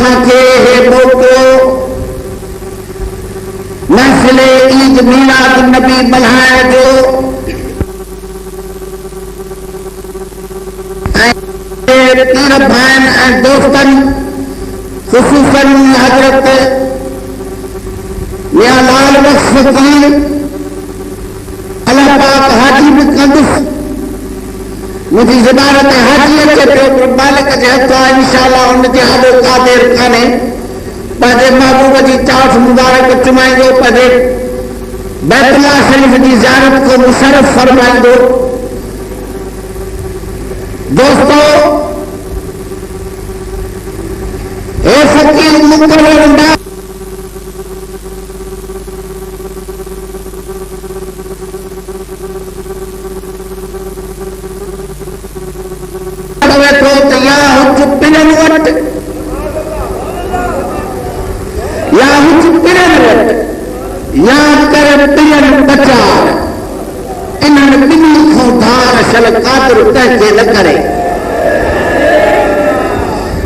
اسان کي موقعو محفل عید میلاد النبی ملهائڻ جو پیر بھائن ۽ دوستن خصوصاً حضرت میاں لال بخش فقیر اللہ پاک حاجی بھی قدس مجھے زبانت حاجی اچھے پہ مالک جے ہتھ آئے انشاءاللہ ان جے حدو قادر کانے پہلے محبوب جی چاف مبارک چمائیں گے پہلے بیت اللہ شریف کی زیارت کو مشرف فرمائیں گے دوستو اے فقیر مقرر انداز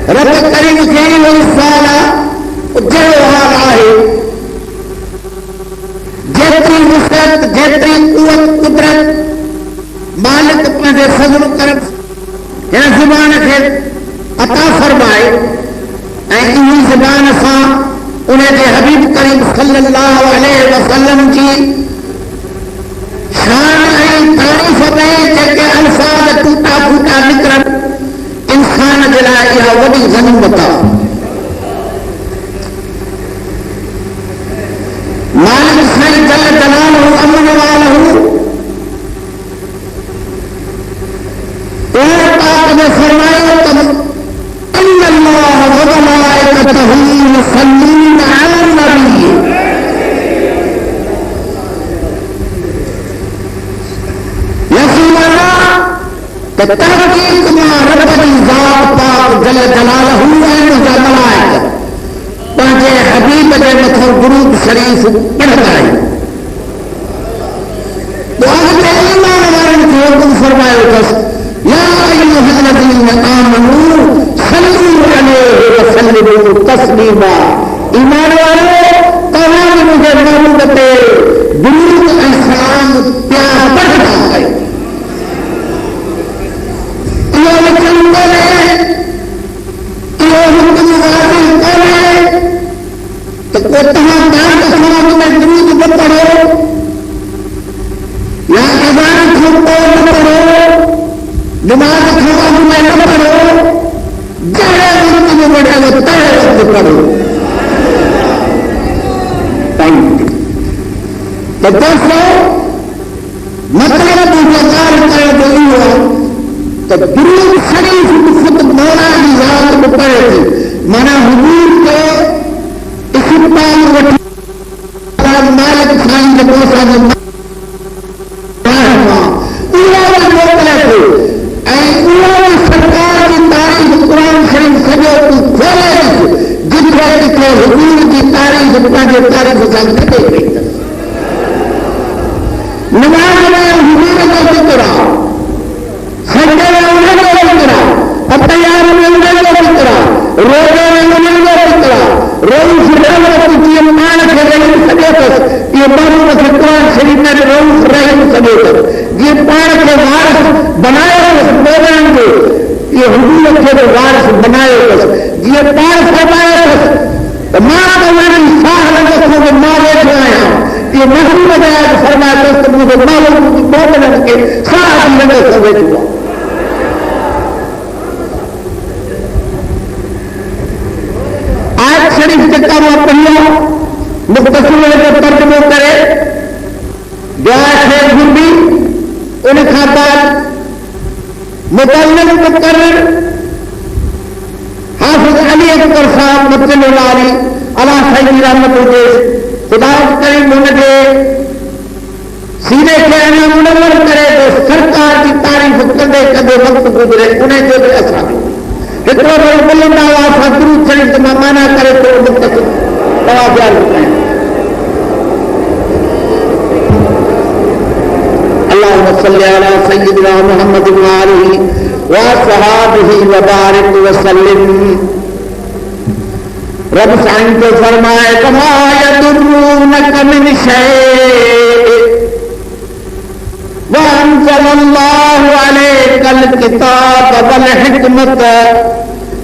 رب کریم کھیری ہوئی سوالا جہو حال آئے جیتری وسعت جیتری قوت قدرت مالک پنجے فضل کرم ہن زبان کے عطا فرمائے انہی زبان سا انہیں دے حبیب کریم صلی اللہ علیہ وسلم کی شان ۽ تعریف میں جے الفاظ ٹوٹا پھوٹا نکرن انسان جلا یہ وڈی غنیمت مالک سائیں جل جلالہ امن والہ اور پاک نے فرمایا ان اللہ وملائکتہ یصلون علی النبی تحقیق میں رب کی ذات پاک جل جلالہ ہے ملائکہ پنجے حبیب دے متھو درود شریف پڑھائے تو اگلے ایمان والوں کو حکم فرمایا کہ یا ایھا الذین آمنوا صلوا علیہ وسلموا تسلیما ایمان والوں تمام مجھے محبوب پہ درود و سلام پیار پڑھنا ہے درود شریف خود مولا کی ذات کو پڑھے تھے مانا حضور کے استقبال مالک خان کے بہت سارے سرکار کی تاریخ قرآن شریف سجو کو کھولے جس وقت کے حضور کی تاریخ تاریخ دے گئی نماز میں حضور کا ذکر سجدے میں انہیں کا ذکر اختیار میں انہیں کا ذکر روزے میں انہیں کا ذکر روز رحمت کی مان کے رحم سجدت یہ باروں میں قرآن شریف میں روز رحم سجدت یہ پان کے وارث بنائے بولیں گے یہ حضور کے وارث بنائے یہ پان فرمائے ماں کو میں نے ساہ لگا کو مارے آیا یہ محمد آیا فرمایا دوست مجھے معلوم بولنے کے ساہ لگے سمجھ ہوا آیت شریف چکا ہوا پڑھیا مختصر کو ترجمہ کرے بیاہ شیخ گنڈی ان خاطر مبلغ مقرر حافظ علی اکبر صاحب مطلع علی اللہ سید رحمت اللہ خدا کریم ان کے سینے کے انہیں منور کرے تو سرکار کی تعریف کدے کدے وقت گزرے انہیں جو بھی اثر اتنا بڑی بلند آواز درود شریف میں مانا کرے تو مختصر توازیار ہوتے ہیں اللهم صل على سيدنا محمد وآله وصحابه وبارك وسلم رب سائن تو فرمائے کما یدرونک من شیء وانزل اللہ علیک الکتاب والحکمت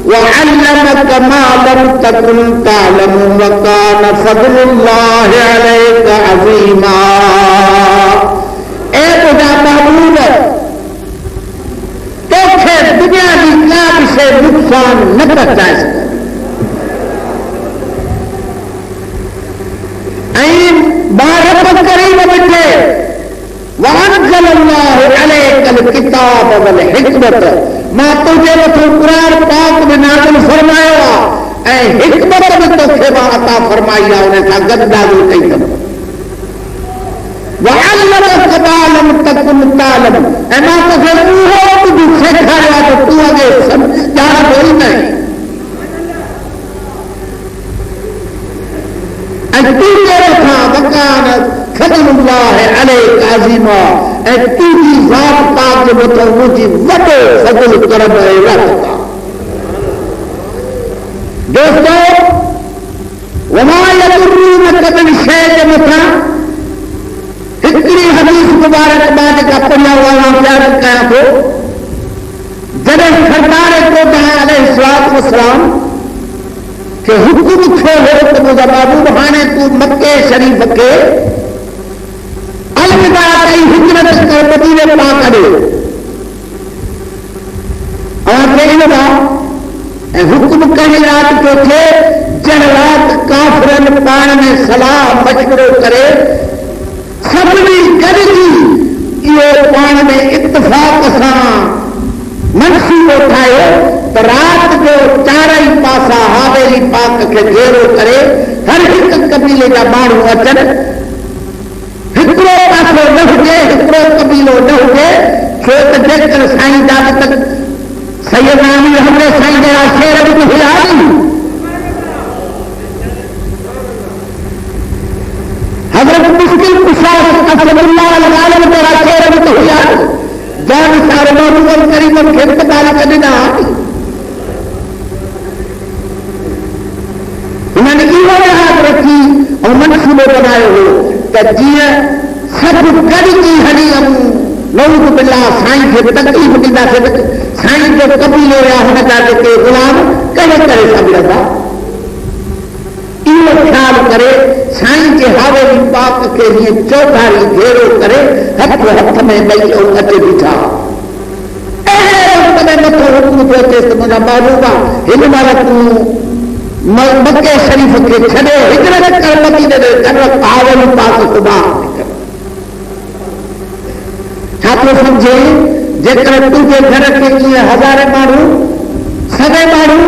وعلمک ما لم تکن تعلم وکان فضل اللہ علیک عظیما. اے خدا محبوب توکھے دنیا کی کا بھی سے نقصان نہ پہنچائے سکے. بارک کریم بیٹھے وانزل اللہ علیک الکتاب والحکمت ما تجھے تو قرآن پاک میں نازل فرمایا اے حکمت میں تو خیبہ عطا فرمایا انہیں تھا گندہ بھی کئی دم وعلمک ما لم تکن تعلم اے ما تجھے وہ تجھے سکھایا تو تو آگے جانا کوئی نہیں وکان فضل اللہ علیک عظیما. اے تیجی ذات پاک جو تو مجھے وڈو فضل کرم ہے رکھتا. دوستو وما یضرونک من شیء متا ہکڑی حدیث مبارک بعد کا پڑھا ہوا پیار کیا تو جب سرکار کو کہا علیہ الصلوۃ والسلام کہ حکم کھو ہو تو مجھے محبوب ہانے تو مکے شریف کے الوداع کئی حکمت کر مدینے پاک کرے اور کہنا حکم کہنے رات کو تھے جن رات کافرن پان میں صلاح مشورہ کرے سب بھی گرجی یہ پان میں اتفاق سان منصوب اٹھائے تو رات جو چارئی پاسا حاویلی پاک کے گھیرو کرے ہر ایک قبیلے کا مانو اچن ہکڑو پاسو نہ ہوگے ہکڑو قبیلو نہ ہوگے چھوٹ دیکھ کر سائیں جات تک سیدنا علی ہم نے سائیں جا شیر ابھی تو ہلائی حضرت مشکل کشاف اسد اللہ العالم تیرا شیر ابھی تو ہلائی جان سارے محبوب کریم کھیت پالا کرنے نہ آتی انہوں نے یہ یاد رکھی اور منصوبے بنائے ہو کہ جی سب گڑ کی ہری ہم لوگ باللہ سائن کے تکلیف دینا سے سائن جو قبیلے رہا ہونا چاہتے کہ غلام کہے کرے سب رہا یہ خیال کرے سائن کے حاویلی پاک کے لیے چوکھاری گھیرو کرے ہاتھ میں بئی اور اچھے بٹھا میں مطلب حکم کرتے تو مجھا معلومہ ہن مارا مکے شریف کے چھڑے ہجرت کر مدینے دے جنت حاویلی پاک کو باہر نکل چھاتو سمجھے جیکر تجھے گھر کے لیے ہزارے مارو سگے مارو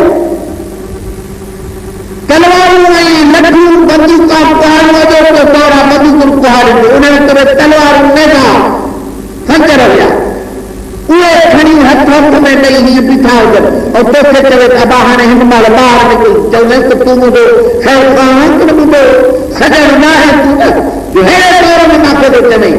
تلواروں میں لڈو بندوق کا پہاڑ وجہ تو دورہ بندوق پہاڑ میں انہیں تمہیں تلوار میں جا سنجر ہو گیا وہ کھڑی ہاتھ میں نہیں یہ بٹھا ہو گیا اور تو سے چلے اباہ نے ہمارا باہر نکل چلے تو تم مجھے خیر خواہاں کہ مجھے سجر نہ ہے جو ہے دورہ میں نہ کرے چلے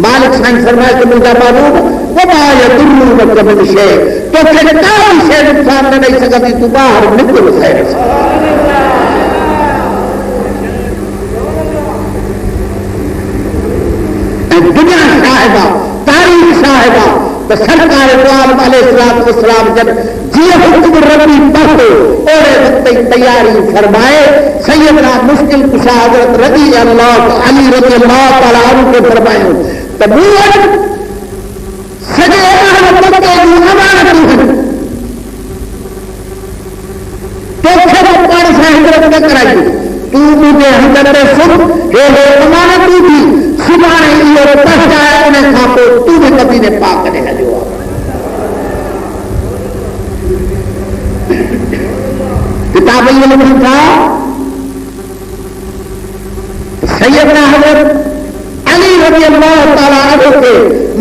مالک سائن فرمائے کہ مجھا معلوم وما یضرونک من شیء تو کہ کوئی شے نقصان نہ نہیں سکتی تو باہر نکل خیر سے دنیا صاحبہ تاریخ صاحبہ تو سرکار دو عالم علیہ السلام جب جی حکم ربی پڑھتے اور وقت تیاری فرمائے سیدنا مشکل کشا حضرت رضی اللہ علی رضی اللہ تعالیٰ عنہ کو فرمائے تو بوت سجے اہل مکے کی امانت ہے تو پھر پڑھ سے حضرت نہ کرائی تو مجھے حضرت سن یہ امانت تھی صبح یہ پڑھ جائے انہیں کھاپو تو نے کبھی نے پاک کرنے کا جو کتاب علم تھا سیدنا حضرت علی رضی اللہ تعالیٰ عنہ کے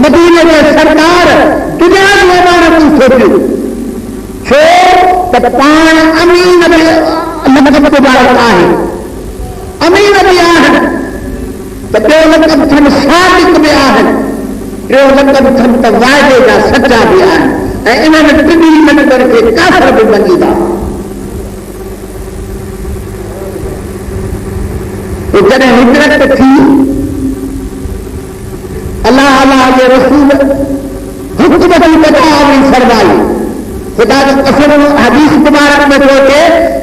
مدینے میں سرکار دنیا کی امانت سوچی چھوڑ پان امین لقب مبارک آئے امین ابھی آئے تو لقب تھن صادق بھی آئے لقب تھن تو وعدے کا سچا بھی آئے انہوں نے ٹبی من کر کے کافر بھی بنی دا یہ رسول حکمت کتاب فرمائی خدا جو قسم حدیث مبارک میں ہوتے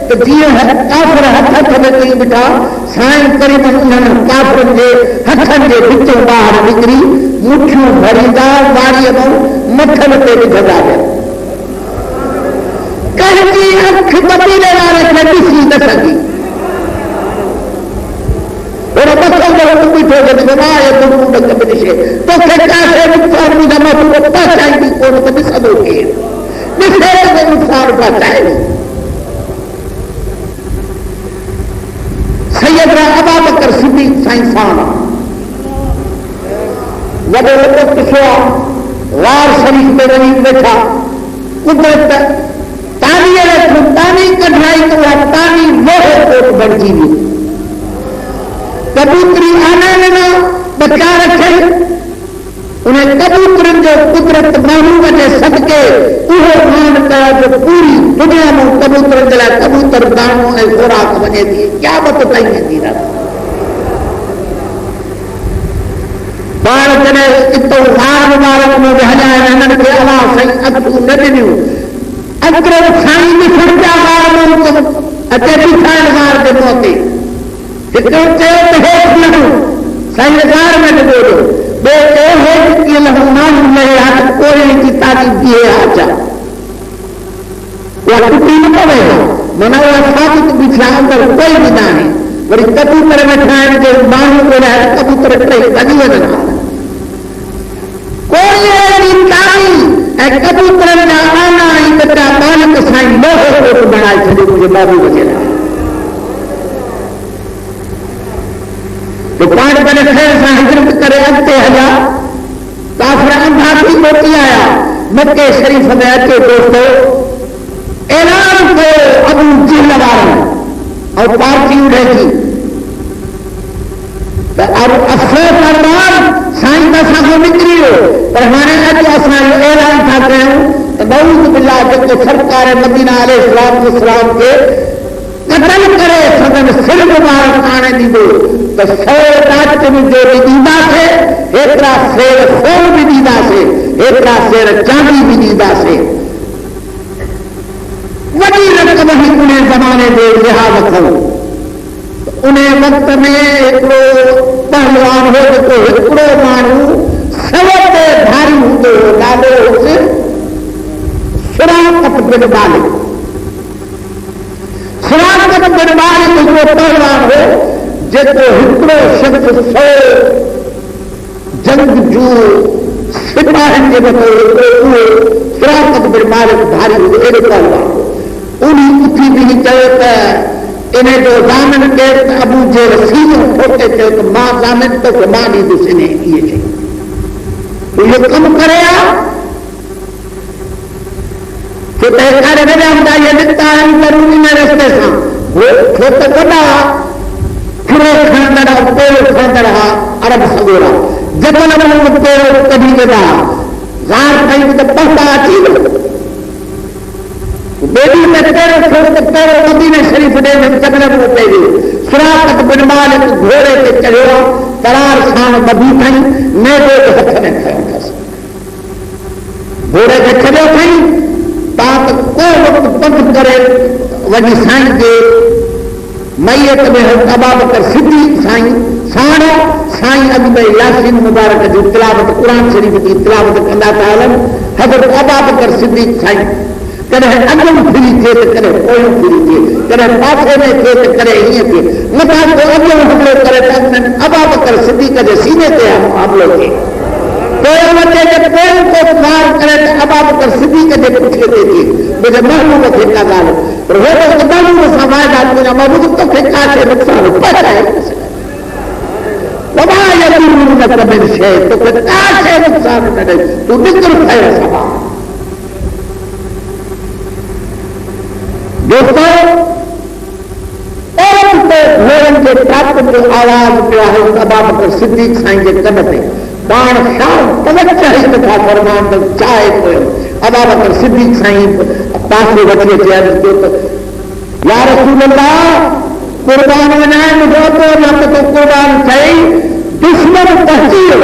تو جیو کافر ہتھ میں کئی بٹھا سائن کریم انہوں کافرن کے ہتھن کے بچوں باہر نکری مٹھیوں بھریدا واری میں مٹھن تے بجھا گیا کہنی اکھ بتیلے والے کے ڈسی نہ سکی اور بسوں میں ہم بیٹھے گئے بنائے تو بدشے تو کہتا ہے نقصان بھی نہ تو پہچان دی کون تو سدو کے نسے کو نقصان پہنچائے سیدنا ابوبکر صدیق سائنسان وڈے وقت کسوا غار شریف میں رہی بیٹھا قدرت تانی کٹھائی تو تانی لوہے کوٹ بڑھ جی کبوتری آنے لینا بچا رکھے انہیں کبوترن جو قدرت محروم کے صدقے وہ مان کر جو پوری دنیا میں کبوتر جلا کبوتر دانوں نے خوراک بنے دی کیا بت تھی دی رہا بار جنے اتو غار مبارک میں بہجائے رہنے کے علاوہ صحیح اکتو نہ دنیوں اگر سائیں بھی فرجا غار میں اتے بچھائن غار کے موتے فکر چاہے تو ہوت لگو سائیں غار میں ڈبو بے اے ہے کہ لہمان میں ہاتھ کوئی کی تعریف دیے آجا وہ کتنی نہ پڑے گا مناوا ثابت بچھا اندر کوئی بھی نہ ہے بڑی کبوتر میں ٹھائیں جو مانو کو رہے کبوتر کہیں کبھی نہ کوئی ایسی تعریف اے کبوتر نہ آنا ہی بچہ مالک سائیں لوہے کو بنائے چھڑے مجھے بابو بچے رہا تو پانچ بنے خیر سے حضرت کرے اگتے حجا کافر اندھا بھی موتی آیا مکہ شریف میں اچھے دوستو اعلان کو ابو جہل وارن اور پارٹی اڑے گی اور افسوس ارمان سائن کا ساتھ نکلی ہو پر ہمارے اجو اسلام اعلان تھا کریں تو نعوذ باللہ جب سرکار مدینہ علیہ السلام کے قتل کرے سدن سر مبارک آنے دی دو تو سو رات میں جو بھی دیدا سے ایترا سیر سور بھی دیدا سے ایترا سیر چاندی بھی دیدا سے وڈی رقم ہی انہیں زمانے دے لحاظ کرو انہیں وقت میں ایکڑو پہلوان ہو تو ایکڑو مانو سوت بھاری ہوتے ہو ڈالو سے شراکت بن بالغ شراکت بن بالغ جو پہلوان ہو جب ہکڑو شخص سو جنگ جو سپاہی کے بطور شراکت بن بالغ بھاری ہوتے ایک پہلوان انہیں اٹھی بھی نہیں چاہتا انہیں جو دامن کے ابو جے رسیدوں کھوٹے تھے تو ماں دامن تو ماں نہیں دوسرے نے یہ چاہیے تو یہ کم کرے کہ تحقار میں ہم یہ دکھتا ہے ضروری میں رستے سے وہ کھوٹے بڑا پھرے کھاندہ رہا پیڑ کھاندہ رہا عرب سگورا جب انہوں پیڑ کبھی جدا غار کہیں تو پہتا آتی بیٹی میں تیرے چھوڑتے پیرو مدینہ شریف دے میں چکلے کو پہلے شراکت بن مالک گھوڑے کے چلے قرار خان بدی تھیں میرے کے ہتھ میں کھڑے گھوڑے کے چلے تھیں تاکہ کوئی وقت پنکھ کرے وجہ سائن کے میت میں ابوبکر صدیق سائن سانو سائن ابھی میں یاسین مبارک جو تلاوت قرآن شریف کی تلاوت اللہ تعالی حضرت ابوبکر صدیق سائن کرے اگم پھری تھے تو کرے کوئی پھری تھے کرے پاسے میں تھے تو کرے ہی تھے مطلب تو اگم حملے کرے تو ابوبکر صدیق کے سینے تھے ہم لوگ کے کوئی بچے کے پیر کو مار کرے تو ابوبکر صدیق کے پوچھے تھے مجھے محبوب تھے کا گال پر وہ تو قدم میں سماج آدمی نہ محبوب تو پھینکا سے نقصان پڑا ہے وما يضرونك من شيء تو کتا سے نقصان نہ دے تو ذکر خیر سبا دوستو اور لوگوں کے طاقت کی آواز جو ہے ابوبکر صدیق سائیں کے قدمے بان شام توجہ ہی تھا فرمان تو چاہے تو ابوبکر صدیق سائیں پاسے بچے تھے تو یا رسول اللہ قربان بنائے مجھے تو نہ تو قربان تھے دشمن تحصیل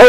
100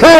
100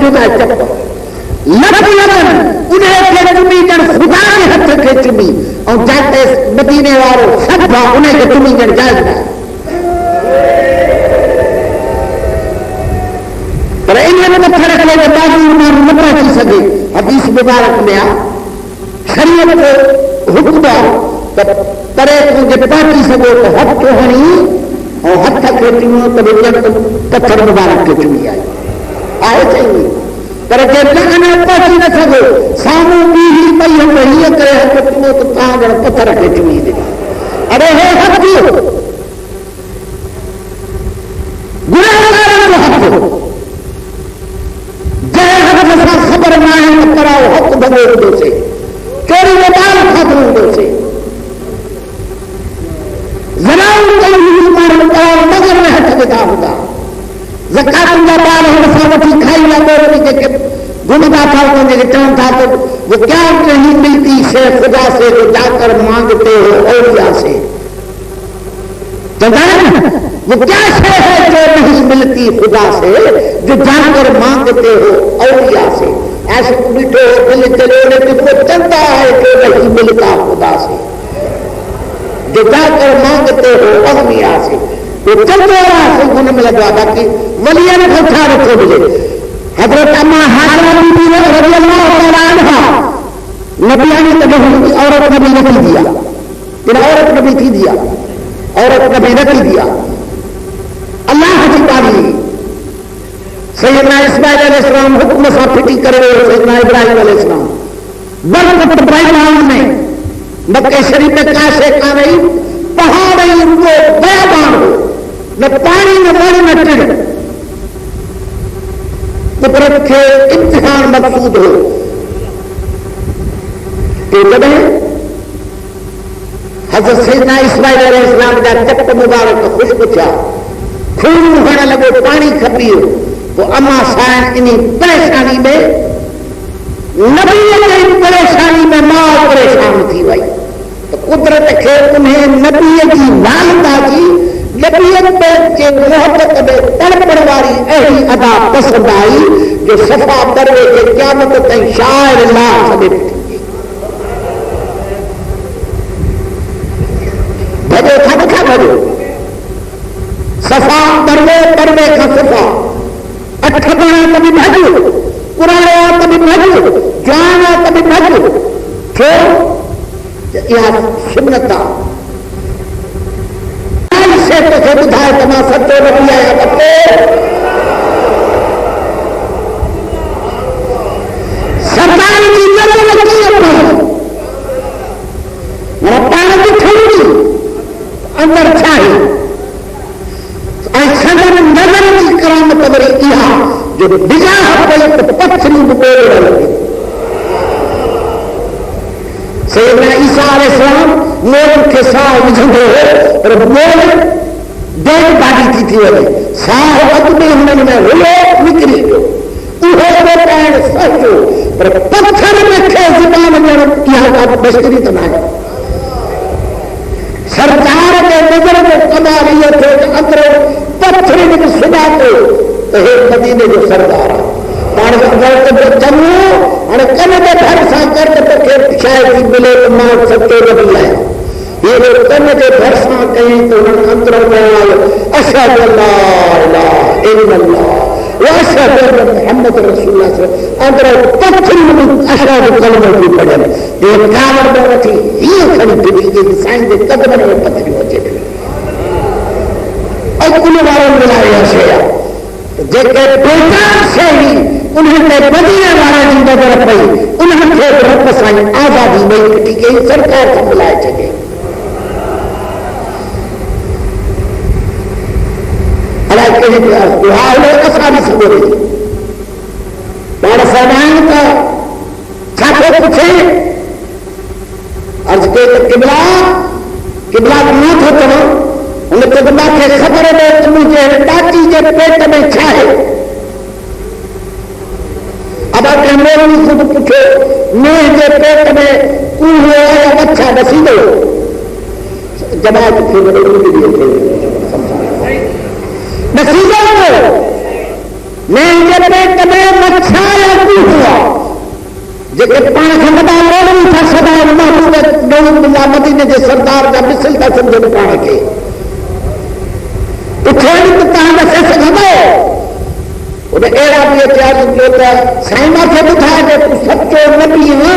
موجودہ چپ لب لبن انہیں کے چمی جن خدا کے ہاتھ کے چمی اور جاتے مدینے والوں سب با انہیں کے چمی جن جائز ہے پر انہیں پتھر کے لئے بازی عمر نہ پہنچ سکے حدیث مبارک میں شریعت کو حکم دا پرے کو جب پہنچ سکو تو حد تو ہنی اور حد تک چمیوں تو جب پتھر مبارک کے چمی آئے چاہیے پر جب لگنے پہنچی نہ سکو ساموں بھی ہی پئی ہم رہی کرے حد تو تو تاں پتھر کے چمی دے ارے ہے حد دیو گناہگاروں کو حد دیو خبر نہ کراؤ حق بغیر سے چوری وبال خاتون سے زناؤں کا مسلمان کراؤ مگر میں حق دیتا ہوگا زکات کا بال ہم سامتی کھائی نہ بولنے کے گندا تھا کہ چون تھا تو وہ کیا نہیں ملتی سے خدا سے جو جا کر مانگتے ہو اولیاء سے وہ کیا شے ہے جو نہیں ملتی خدا سے جو جا کر مانگتے ہو اولیاء سے ایسے بیٹھو دل جلونے تم کو چلتا ہے جو نہیں ملتا خدا سے جو جا کر مانگتے ہو اولیاء سے وہ چلتا رہا سے انہیں ملا دعا باقی ولیاں نے پھٹا رکھو ملے حضرت اما حاضرہ بی بی رضی اللہ تعالیٰ عنہ نبیانی تبہی عورت نبی نہیں دیا پھر عورت نبی تھی دیا عورت نبی نہیں دیا اللہ کی تعلیم سیدنا اسماعیل علیہ السلام حکم سا پھٹی کرے سیدنا ابراہیم علیہ السلام برکت ابراہیم نے مکہ شریف میں کاشے کا نہیں پہاڑی وہ بیابان ہو نہ پانی نہ پانی نہ ٹڑ قدرت کے امتحان مقصود ہو کہ جب حضرت سیدنا اسماعیل علیہ السلام کا چپ مبارک خوش پوچھا خون ہونے لگو پانی کھپی ہو تو اما سائن انہیں پریشانی میں نبی کی پریشانی میں ماں پریشان تھی بھائی تو قدرت کے انہیں نبی کی والدہ کی نبیت کے محبت میں تڑپڑ والی ایسی ادا پسند آئی جو صفا دروے کے قیامت تک شاعر اللہ سمجھ بھجو تھا کیا بھجو صفا دروے کا صفا اٹھبنا کبھی بھجو پرانا کبھی بھجو جانا کبھی بھجو کیوں یہاں سنتا سے تو بدھائے تما سچو نبی آیا بچے سرکار کی نظر لگی ہے میرا پان کی ٹھنڈی اندر چاہیے سدر نظر کی کرامت بری کیا جو بجا پڑے تو پتھری بولے لگے سیدنا عیسیٰ علیہ السلام مول کے ساتھ جھنڈے اور مول ڈیڑھ باڈی تھی والے سارے ادبی ہمیں میں ہوئے نکلی جو وہ پین سچو پر پتھر میں کھے زبان میں یہاں کا بشکری تو نہ سرکار کے نظر میں کمالیت ہے کہ اندر پتھری میں سنا تو ایک مدینے جو سردار جموں اور کم کے بھرسا کر کے شاید ملے تو مان سکتے نبی آئے یہ لوگ کم کے بھرسا کہیں تو اندروں میں آئے اشہد اللہ الہ الا اللہ واشہد ان محمد رسول اللہ صلی اللہ علیہ وسلم اندر پتھر میں اشہد کلمہ کی پڑھے یہ کامر میں رکھی یہ کھڑی پھری یہ سائن دے قدم میں پتھری ہو جائے اور انہیں والوں ملائے اشیاء جے کہ بیٹا سے ہی انہیں نے بدینے والا جن نظر پئی انہیں کے رب سائیں آزادی میں کٹی گئی سرکار سے ملائے چکے اللہ کے لیے دعا ہے آسانی سے بولے بڑا سامان کا چھاپے پوچھے عرض کے قبلہ نہ تھا کرو انہیں قدمہ کے خبر میں مجھے ٹاٹی کے پیٹ میں چھائے اب اگر میرے خود پوچھو میرے کے پیٹ میں کوئی ہوا یا بچہ بسی دو جماعت کی بڑی دیے تھے نصیبہ ہو میں یہ پیٹ میں مچھا یا ہوا جے پان کے بڑا مولوی تھا سدا محمود نور مدینے کے سردار کا مثل کا سمجھ پان کے اتھے تو تاں دسے سکھا اڑا بھی احتیاط سائیں ماتھے ٻڌا کہ تو سچو نبی ہے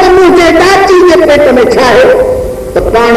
تو مجھے ڈاچی کے پیٹ میں چھاہے تو پان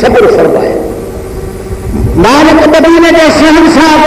صبر فرمائے مالک مدینے کے شہنشاہ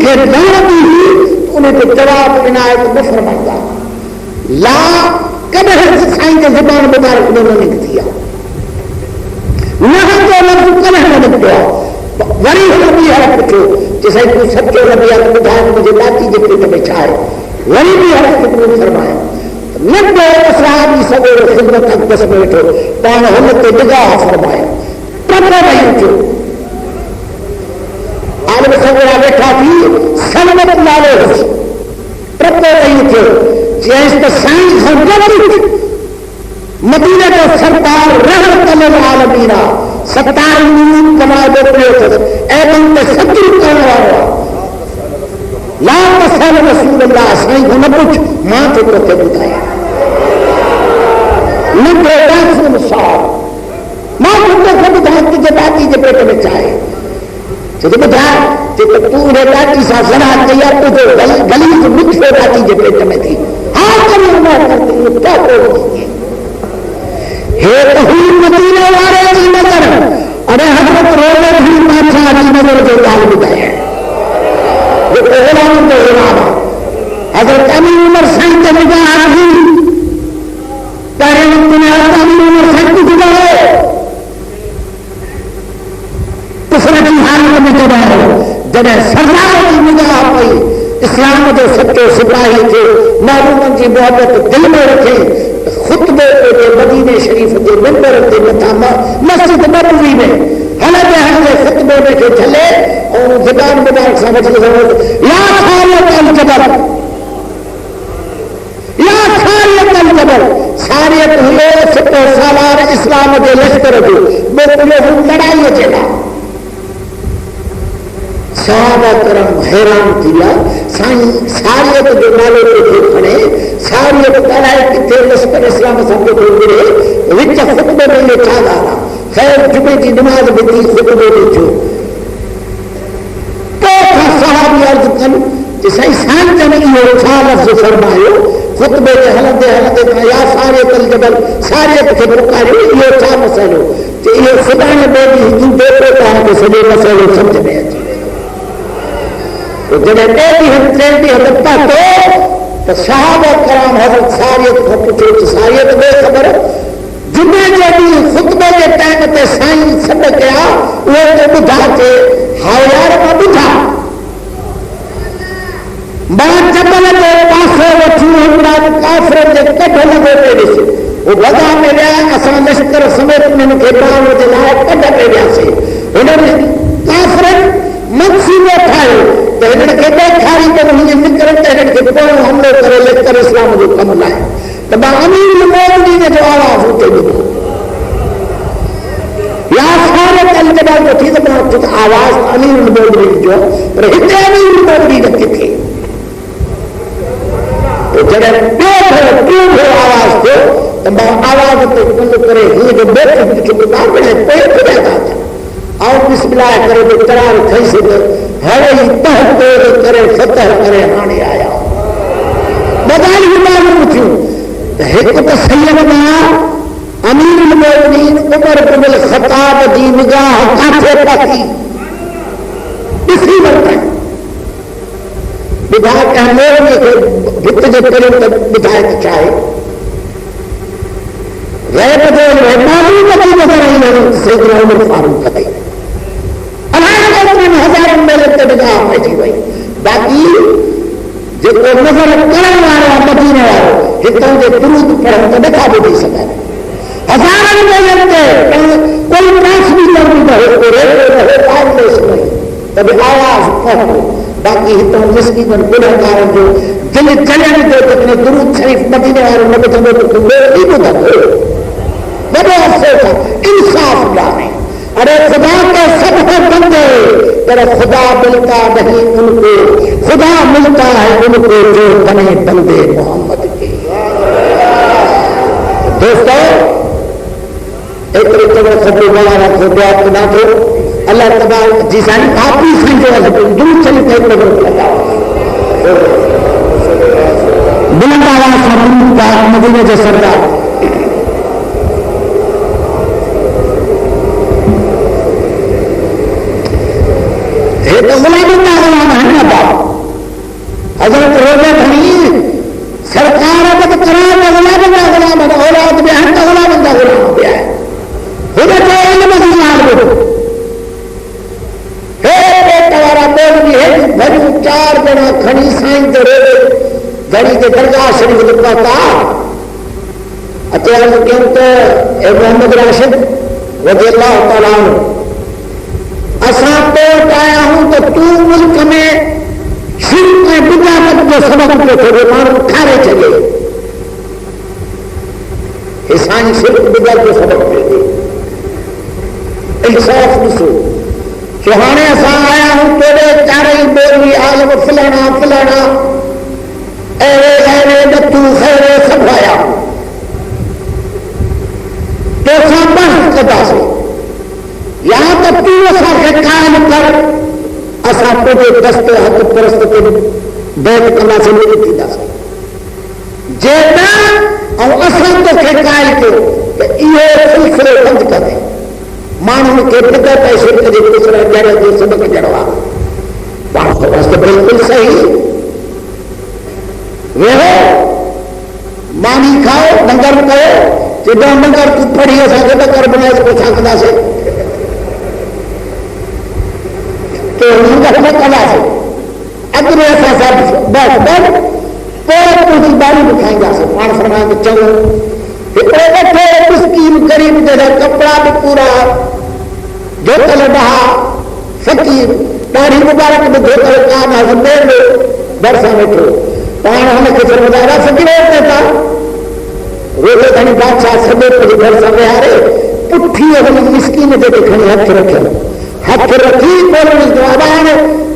کي لهندي هئي انہیں تو جواب عنایت نہ فرمائندا لا کڏهن سائیں کے زبان مبارک میں نہ نکتی ہے نہ جو لفظ کڏهن نہ نکتو وری نبی ہے پوچھو جیسے تو سچو نبی ہے تو ٻڌائي مجھے لاتی جي پیٹ میں چھاهي وری بھی حضرت فرمایا نبے صحابی سگور خدمت اقدس میں بیٹھو پان ہن تے نگاہ فرمایا پتہ نہیں جو عالم سگورا بیٹھا تھی سلمت نالے پتہ نہیں جو جیس تو سائنس سمجھ مدینہ کا سرکار رحمت للعالمین 17 ملین کما دے اے بندے ستر کرنے والا لا تسأل رسول اللہ سائیں کو نہ پوچھ ماں تو تے بتایا نہ رسول صاحب ماں کو تے بتایا کہ جب آتی جب پیٹ میں چاہے تو بتا کہ تو نے لاٹھی سا زنا کیا تو گلی سے مکس ہو جاتی جب پیٹ میں تھی ہاں کبھی نہ کرتے یہ کیا کرو ہے رسول مدینے والے کی نظر ارے حضرت روزے بھی بادشاہ کی نظر جو حال بتایا حضرت امین عمر سائیں کے نگاہ رہی پہلے وقت میں حضرت امین عمر سائیں کی گزارے کفر کی حالت میں جب سردار کی نگاہ پئی اسلام جو سچے سپاہی تھے معلومن کی محبت دل میں رکھے خطبے کے مدینے شریف کے منبر کے مقام مسجد نبوی میں حالت ہر خطبے میں کے چلے اور زبان مبارک سمجھ لے یا خالق الجبل یا خالق الجبل ساریت ہوئے 70 سالار اسلام کے لشکر جو بولے ہم لڑائی چلا صحابہ کرام حیران کیا ساریت جو نالے پہ کھڑے ساریت لڑائی کتنے لشکر اسلام سب کو گرے وچ خطبے میں یہ چاہ رہا خیر جمعے کی نماز بھی تھی خطبے میں جو صحابی عرض کن جسے سان جنگی ہو چھا لفظ فرمائیو خطبے کے حلندے یا سارے الجبل سارے کے پکارے یہ چھا مسئلو کہ یہ خدا نے بولی ہندو دیکھو کہا کہ سجے مسئلو سمجھ میں اچھی تو جنہیں ٹیٹی ہم ٹرینٹی حضرتہ تو صحابہ کرام حضرت ساریت کو پوچھو ساریت بے خبر جمعے جب خطبے کے ٹائم تے سائیں سب کیا وہ تو بجھا کے ہاؤیار کا بجھا بات جبل کے پاسے وچھو ہمراج کافر کے کٹھ لگے پہ سے وہ بدا میں گیا اساں لشکر سمیت ان کے باہر دے لائے کٹھ پہ گیا سے انہوں نے کافر منصوبے اٹھائے تو انہوں کے بیٹھاری کو نہیں نکلن تے انہوں کے کوئی حملے کرے لشکر اسلام جو کم لائے تو امیر المومنین نے جو آواز ہوتے بھی یا خالق الجبل کو تھی تو آواز امیر المومنین جو پر ہتے امیر المومنین کتھے تو جڑے پیو آواز کو تو آواز تے کل کرے ہی جو بیٹھے کے بتا بڑے پیٹ پہ جاتا تھا اور بسم اللہ کرے تو قرار تھئی سے ہر ہی تحت کرے فتح کرے ہانے آیا بدل ہی معلوم تھیوں ایک تو سیدنا امیر المومنین عمر بن الخطاب دی نگاہ کافے پاتی اسی وقت بدا کہ ہمیں بھت جو کریں تو بدایت چاہے غیر بدول رحمانی کبھی نظر آئی نہیں سیدنا عمر فاروق کبھی اللہ نے ہزاروں میں لگتے نگاہ بیٹھی ہوئی باقی جو نظر کرنے والا مدینے والا ہتوں کے درود پڑھن تو دکھا بھی نہیں سکتا ہزاروں میں لگتے کوئی پاس بھی نہیں رہے آج لے سکتے کبھی آواز پڑھو باقی ہتوں مسکین گنہگار جو دل چلے دے اپنے درود شریف مدینے والوں نے بتاؤ تو نہیں بتا بڑے افسوس انصاف جانے ارے خدا کے سب بندے پر خدا ملتا نہیں ان کو، خدا ملتا ہے ان کو جو بنے بندے محمد کے۔ دوستو ایک طرح خبر والا رکھو بیات نہ تو اللہ تبارک جیسانی آپ بھی سنجھو ہے دور چلی تھے نظر لگا بلند آواز سے کا مدینہ جو سردار یہ تو غلام ہے نا باپ حضرت روزہ بھنی سرکار اب قرار میں غلام اولاد میں ہم کا غلام ہو گیا ہے حضرت علم زیاد ہو بھری چار جنا کھڑی سائن دے گھڑی کے درگاہ شریف لکھا تھا اتیار کہتے اے محمد راشد رضی اللہ تعالیٰ عنہ اساں کوٹ آیا ہوں تو ملک میں شرک میں بدعت جو سبب کو تھے مانو کھارے چلے حسانی شرک بدعت جو سبب پہ تھے انصاف نسو چوہانے ایسا آیا ہوں تیرے چارے بولی عالم فلانا فلانا ایرے ایرے دتو خیرے سب آیا ہوں تو سب بحث کدا سے یہاں تک تو ایسا کے قائم کر ایسا تجھے دستے حق پرست کے بیت کلا سے نہیں تھی دستے جیتا اور اصل تو کے قائل کے کہ یہ سلسلے بند کر دیں مانو کے پتہ پیسے کے جو دوسرا جڑے جو سبق جڑوا بات تو بالکل صحیح وہ مانی کھاؤ ڈنگر کھاؤ کہ دو ڈنگر کی پڑھی ہے سکے تو کر بنا اس کو چھانکنا سے تو ڈنگر میں کلا سے اگر ایسا سب بس بس پورا پوری باری دکھائیں گا سے پان فرمائیں کہ چلو بیٹھے مسکین غریب جگہ کپڑا بھی پورا دھوتل ڈہا فقیر داڑھی مبارک میں دھوتل کام ہے زمین میں برسا بیٹھو پان ہمیں کسر مظاہرہ فقیر ہوتے تھا روزے دھنی بادشاہ سبے پر برسا میں آ رہے پٹھی ہم مسکین دے دکھنے ہاتھ رکھے ہاتھ رکھی بولنے جوابان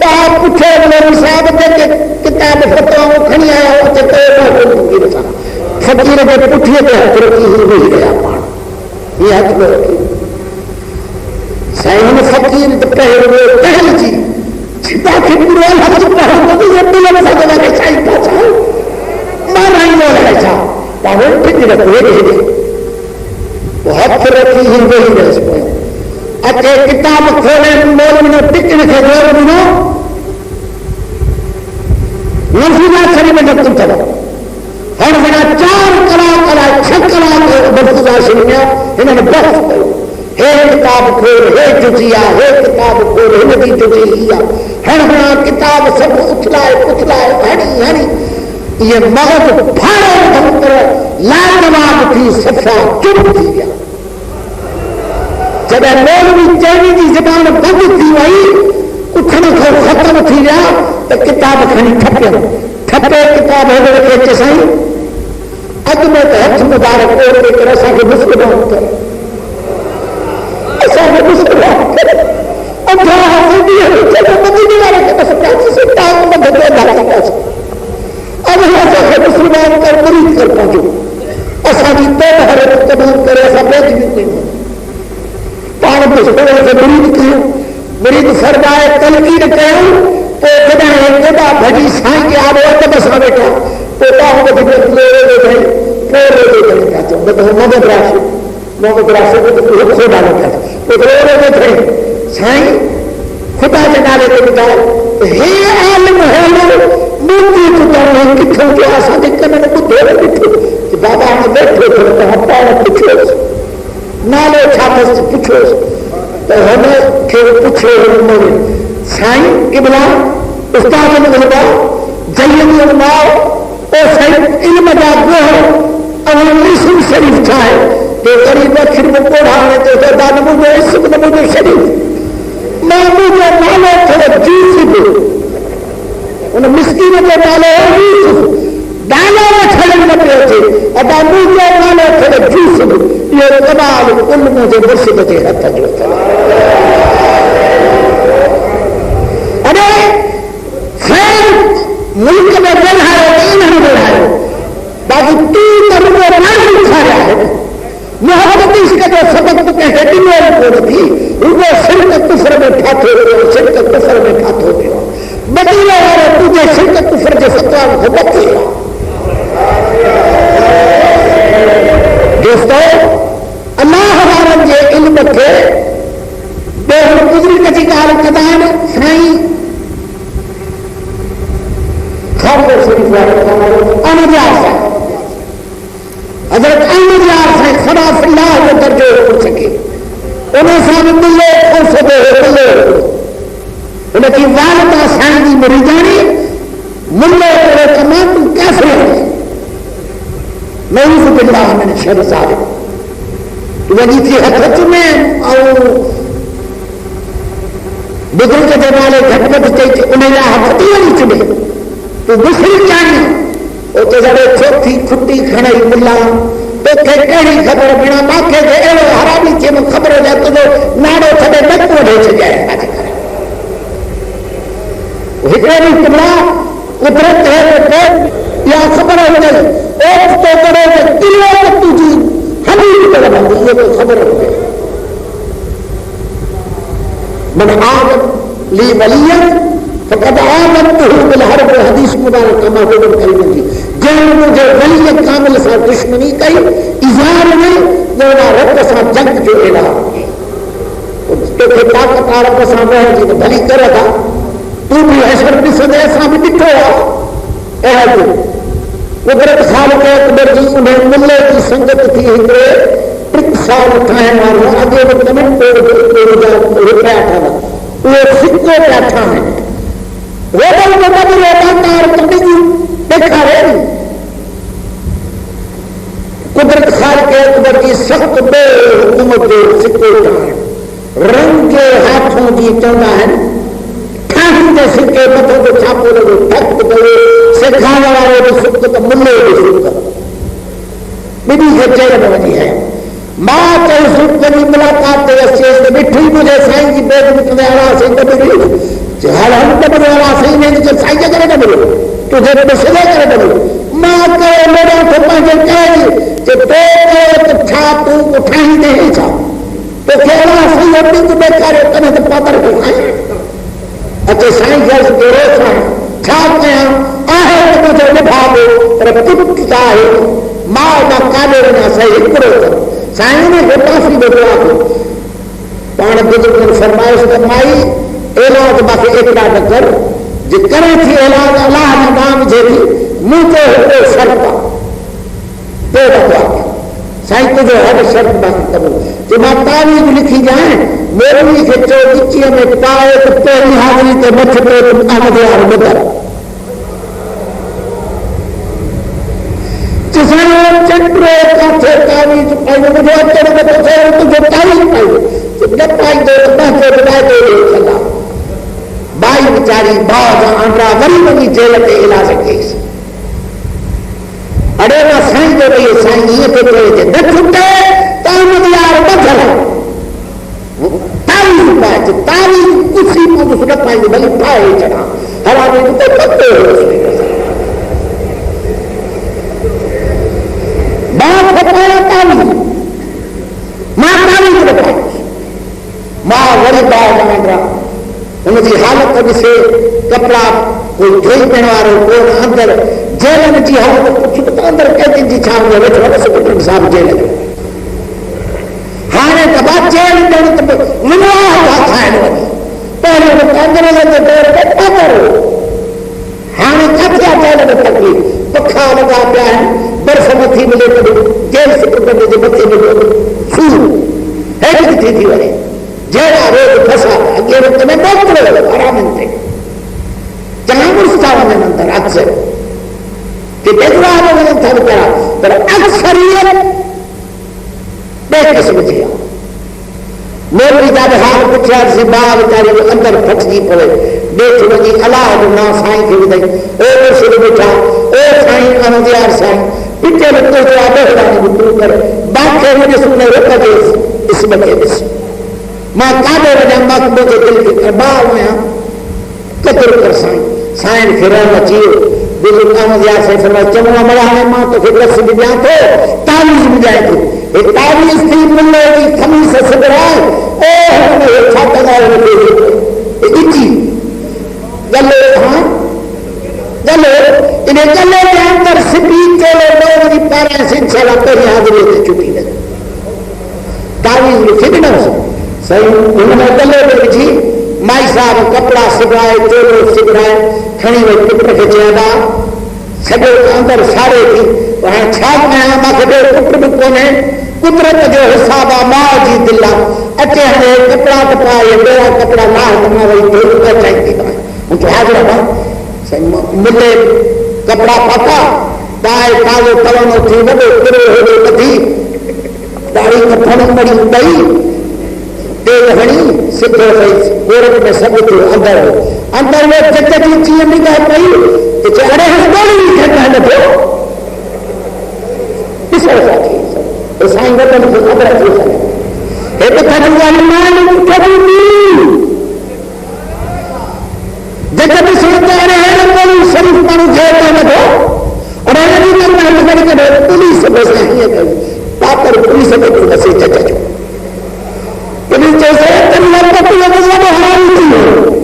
آپ پٹھے بولے صاحب دے کے کتاب فتواؤں کھنی آیا ہو چکے فقیر رسا فقیر کے پٹھیے پہ ہاتھ رکھی ہی نہیں گیا پان یہ ہاتھ میں رکھی سائن فقیر پہل ہوئے پہل جی چھتا کے پورے ہاتھ پہل ہوئے یہ بلے میں سکتا کہ چاہی پاچا مانا ہی نہیں رہا چاہ پاہوں پھر رکھوے رہے دے وہ ہاتھ رکھی ہی وہی رہ سکتے اچھے کتاب کھولے مولوی نے ٹکنے سے مولوی نفیدہ سری میں جب تم چلا ہر بنا چار کلا چھ کلا بردگاہ شریف میں انہوں نے بحث کرو ہے کتاب کھول ہے جزیا ہے کتاب کھول ہے نبی جزیا ہر بنا کتاب سب اچھلائے ہری ہری یہ مغد پھاڑے دھمکر لاجواب تھی صفحہ چپ تھی گیا جب مولوی چینی کی زبان بند تھی وہی اٹھنے کو ختم تھی گیا تو کتاب کھنی ٹھپے کتاب ہے رکھے چسائی اج میں تو ہاتھ مبارک اور ایک رسا کے مسلمان کر ایسا کے مسلمان کر اب جو حاصل بھی ہے چلو مدینے والے کے پاس کیسے سے ٹاک میں بدلے ڈالا کیسے اب ایسا کے مسلمان کر مرید کر پہنچو ایسا بھی تو حرکت تمام کرے ایسا بیچ بھی نہیں پان مسلمان سے مرید کیوں مرید فرمائے تلقین کہوں تو جدا ہے جدا بھجی سائیں کے آب اور بسا بیٹھا تو باہوں میں جب لے رہے تھے پھر رہے تھے کہتے ہیں بتاؤ محمد راشد کو تو خدا نہ کہتے تو رو رہے تھے سائیں خدا جنالے کے بتاؤ ہے عالم ہے ملتی خدا نہیں کتھوں کے آسا دیکھ کر میں نے کو دے رہے بیٹھو کہ بابا ہمیں بیٹھے تھے تو ہم پاؤں پچھو نالے چھاپس سے پچھو تو ہمیں پھر پچھو ہمیں سائیں قبلہ استاد علماء جیل علماء اور صحیح علم جاگو ہے اور اسم شریف چاہے تو قریب اکھر میں پڑھانے تو دا نموز اسم نموز شریف میں مجھے مانے تھے جیسی بھی انہیں مسکین کے مانے یوسف دانا میں چھلن لگے تھے ادا مجھے مانے تھے جیسی بھی یہ کمال علم مجھے مرشد تھے رکھا جو تھا حدیث کا جو سبق تو کہتے تھی وہ تھی وہ شرک کفر میں پھاتو ہو شرک کفر میں پھاتو ہو بدلے اور تجھے شرک کفر کے فتویٰ کو بچے گا. دوستو اللہ ہمارا یہ علم کے بے گزری کچھ کال کدان سائیں خبر شریف احمدیار صاحب حضرت احمدیار صاحب خدا فی اللہ کو درجے ہو سکے انہیں سامنے ملے اور سے ملے انہیں کی والدہ سائیں کی مریدانی ملے کرے تمام تم کیسے ہوئے نعوذ باللہ من شر ذالک وجی تھی حضرت میں اور بزرگ کے والے گھٹمت چاہیے انہیں حضرت نہیں چنے تو دوسری چاہیے وہ تو جڑے چوتھی کھٹی کھڑائی ملا تو کہڑی خبر بنا ماکھے دے اڑو حرامي تھے میں خبر ہو جائے تو ناڑو تھے نک وڈے چ جائے اج کر ہکڑے کمرا قدرت ہے تو یا خبر ہو جائے ایک تو کرے کہ کلو تجھی ہمیں طرح بندی یہ تو خبر ہو گئی من آدم لی ولیہ فقد آمنته بالحرب حدیث مبارک کما ہو کلمہ کی جن مجھے ولی کامل سے دشمنی کئی اظہار میں لولا رب سے جنگ جو اعلان کی تو کہ طاقت عرب سے ہے جی بھلی کرے گا تو بھی حشر بھی سدے سامنے ڈٹھو اے تو قدرت خالق اکبر جی انہیں ملے کی سنگت تھی ہندرے ایک سال کھائے مارو آگے وہ کمنٹ روپیہ تھا وہ سکو بیٹھا ہے روبل کو کبھی روبل کار کرنے کی دیکھا رہے قدرت خالق اکبر کی سخت بے حکومت دے سکو رنگ کے ہاتھوں کی چاہتا ہے کھانے کے سکے مطلب کو چھاپو لگو ٹھک کرے سکھانے والے بھی سکت ملے بھی سکت میری ہے چہرے بنی ہے ماں چاہے سکتنی ملاقات دے اسیز دے مٹھی مجھے سائیں کی بیگ نکلے آرہا سے کبھی جہاں ہم کبھی آرہا سے نہیں نکل سائیں کے کرے نہ ملو تجھے بسلے کرے نہ ملو ماں کہے میرا تو پانچے کہے گی کہ تو کہے تو چھا تو اٹھائی نہیں چھا تو کہنا صحیح اپنی تو بیکارے کنے تو پاتر اٹھائیں اچھے سائیں جیسے کے روز ہیں چھاپ گیا آہے تو مجھے نبھا دو پر کب کتا ہے ماں نہ کالے نہ صحیح کرو سائیں نے کافی بدلا کو پان بزرگ فرمائش فرمائی علاج باقی اقرا نہ کر جو کرے تھی علاج اللہ کا نام جھیلی منہ تو ہو شرطا تو بتا سائیں تجھے ہر شرط باقی کرو جو ماں تعویذ لکھی جائیں میری کے چوکچی میں پائے تو پہلی حاضری تے مچھ پہ احمد یار بدر چنڈرے کاتھے تعویذ پائی مجھے اچھے میں تو سے تجھے تعویذ پائی جب پائی دو تو میں بدائے دے چلا بائی بچاری باغ آنڈرا وری بنی جیل تے علاج کیس اڑے نا سائیں جو رہی سائیں یہ تو رہے تھے نہ چھٹے تو احمد یار بدل تعویذ پائی تعویذ کسی کو دوسرا پائی بلی پائے چڑھا ہر آدمی کو پتے ہو باپ پھٹایا تعویذ ماں تعویذ پھٹائی ماں وری باغ آنڈرا ان کی حالت سے کپڑا کوئی دھوئی پہنوارو کوئی اندر جیل میں جی حالت کچھ تو اندر کہتے جی چھاؤں گے بیٹھو بس کچھ صاحب جیل ہے ہانے کا بعد جیل میں تو منواہ ہوا کھائن والی پہلے وہ اندر لگے دور پہ پکڑ ہانے کتیا جیل میں تکلیف پکھا لگا پیا ہے برف متھی ملے تو جیل سے پکڑنے کے متھی ملے سور ہے کہ تھی ورے جیڑا روز پھسا اگے وقت میں ڈاکٹر آرام تھے جہاں مستاوا میں اندر اکثر کہ دیکھوا میں تھا کرا پر اکثریت بے قسم جی میری جب حال پوچھا سے باہر بیچارے وہ اندر پھٹی پڑے بیٹھ وجی اللہ نا سائیں کے ودی او سر بیٹھا او سائیں احمدیار سائیں پیچھے لگتے تو آدھے خدا نے کر باقی مجھے سننے رکھا دے اس بچے اس ماں کعبے وجہ مقبول کے دل کی کربار میں قدر کر سائن پھران اچیو بزرگ احمد یار سے فرمایا چمنا مرا ہے ماں تو پھر رس بھی جاؤ تو تعویذ بھی جائے تو ایک تعویذ تھی ملے کی خمیس سگرائے اے ہمیں چھاتا گا رکھے اچھی گلے ہاں گلے انہیں گلے کے اندر سپیت چولے لوگ کی پارے سے انشاءاللہ پہلی حاضری سے چھٹی لگے تعویذ لکھے بھی نہ ہو صحیح انہوں نے گلے میں بچھی مائی صاحب کپڑا سگرائے چولو سگرائے کھنی میں پٹر کے چیادہ سجو اندر سارے تھی وہاں چھاپ میں آما کے دیر پٹر بھی کونے قدرت جو حسابہ ماں جی دلہ اچھے ہمیں کپڑا کپڑا یہ میرا کپڑا نہ ہمیں وہی دیر کر چاہتی ہے ان کو حاضر ہے ملے کپڑا پاتا دائے کالو کلونو تھی وڈے کرے ہوئے بدھی داڑی کپڑوں بڑی بڑی تیل ہنی سدھو رہی گورک میں سب تھی اندر وہ جگہ کی چیز نگاہ پئی کہ چہرے ہم گولی نہیں کھڑا ہے تو اس طرح کی سائیں وطن کی خبر ہے ایک تھن مان کبھی جگہ بھی سنتے ہیں گولی شریف مانو جھیلتا ہے تو اور بھی کرنا ہے کہ پولیس بس نہیں ہے پاپر پولیس میں کوئی بس چچا جو پولیس جیسے تنور کا کوئی مطلب حرام نہیں ہے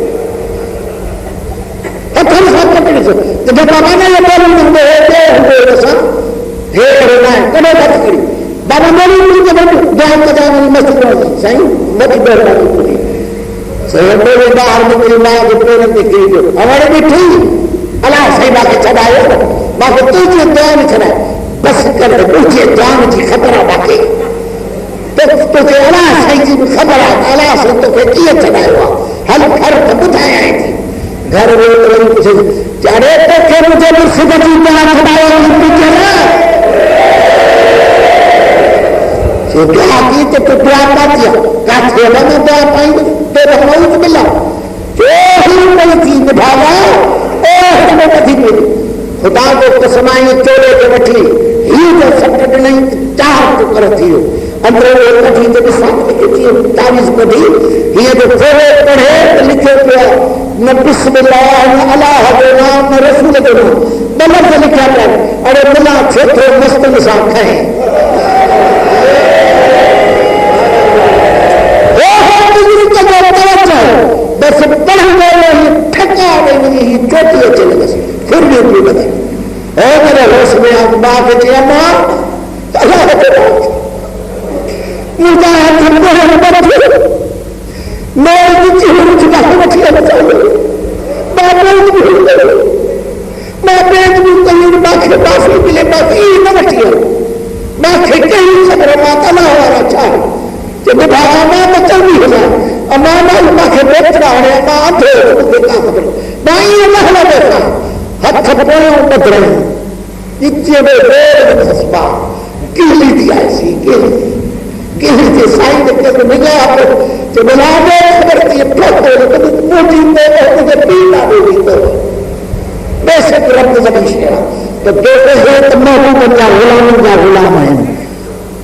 پتھر صاحب کا پولیس تو جب بابا نے یہ بولوں گے ہمیں ایسا ہے کرنا ہے کبھی بات کری بابا بولوں گے جب جہاں کا جہاں مسجد میں صحیح بڑی بہت بات کی صحیح میرے باہر میں میری ماں کو پورن دیکھ جو ہمارے بھی ٹھیک اللہ صحیح بات چڑھائے باقی تجھے دعا نہیں چڑھائے بس کر تجھے جان کی خطرہ باقی تجھے اللہ صحیح کی خبر ہے اللہ سے تو کہ کیے چڑھائے ہوا ہم گھر تو بتائے آئے تھے گھر میں کچھ چارے تو کہ مجھے مرشد کی دعا چڑھایا دعا کی تو دعا پا دیا کہتے ہیں میں دعا پائیں گے تو رحمت ملا جو ہی کوئی چیز نبھایا ہمیں کدھی ملی خدا کو قسمائیں چولے کے بٹھی ہی جو سکٹ نہیں چاہ تو کرتی ہو اندر وہ کٹھی جب ساتھ لکھتی ہے تعویذ کٹھی یہ جو چولے پڑھے لکھے پیا نہ بسم اللہ نہ اللہ کے نام نہ رسول کے نام بلد سے لکھا پیا اور ملا چھوٹے مست نشان کہیں بس پڑھ گئے ٹھکا نہیں چوٹی اچھے لگے پھر بھی اپنی بتائی اور میرے ہوش میں آپ ماں کے چیئے ماں اللہ کے بات مجھے میں نیچے ہوں چکا کے بچیا بچائیے میں بیج بھی ہوں میں بیج بھی کہیں ماں کے پاس بھی ملے باقی نہ بچیا ماں کے کہیں سکر ماتا نہ ہمارا چاہے جب بھاگا ماں بچل بھی ہو جائے امام اللہ کے بیٹھ رہا ہے ماں آدھے دیکھا پکڑو ماں یہ محلہ دیکھا ہاتھ پڑھوں بد رہے ہیں اتنے میں دیر حسبا کہلی دیا ایسی کہلی تھی سائی دیکھتے تو نگاہ پر جو بلا دے خبر تھی پھٹ دے کبھی موٹی دے مجھے پیلا دے دی تو بے شک رب زمین شیرہ تو دیکھتے ہیں تو محبوب غلام ہے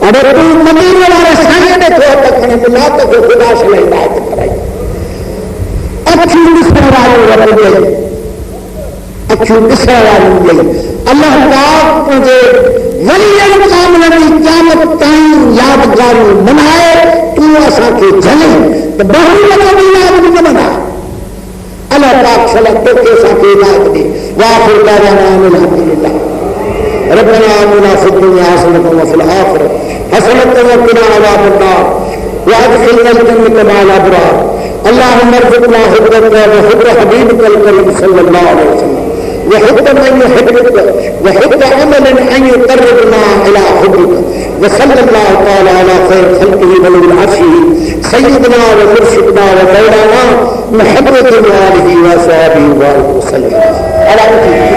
اگر تو مدینہ والے سائیں نے تو تک نے بلا تو خدا سے ہدایت کرائی اچھی مصر والے رب گئے اچھی مصر والے گئے اللہ پاک مجھے ولی المقام نبی قیامت تائیں یادگار منائے تو ایسا کے جلے تو بہت نبی یاد نہیں بنا اللہ پاک صلی تو کیسا کے یاد دے واخر دعوانا الحمدللہ ربنا آمنا فی الدنیا حسنة وفي الآخرة حسنة وقنا عذاب النار وادخلنا الجنة مع الأبرار اللهم ارزقنا حبك وحب حبيبك الكريم صلى الله عليه وسلم وحب من يحبك وحب عمل أن يقربنا إلى حبك وصلى الله تعالى على خير خلقه ولي العرش سيدنا ومرشدنا ومولانا محمد وآله وصحبه وسلم على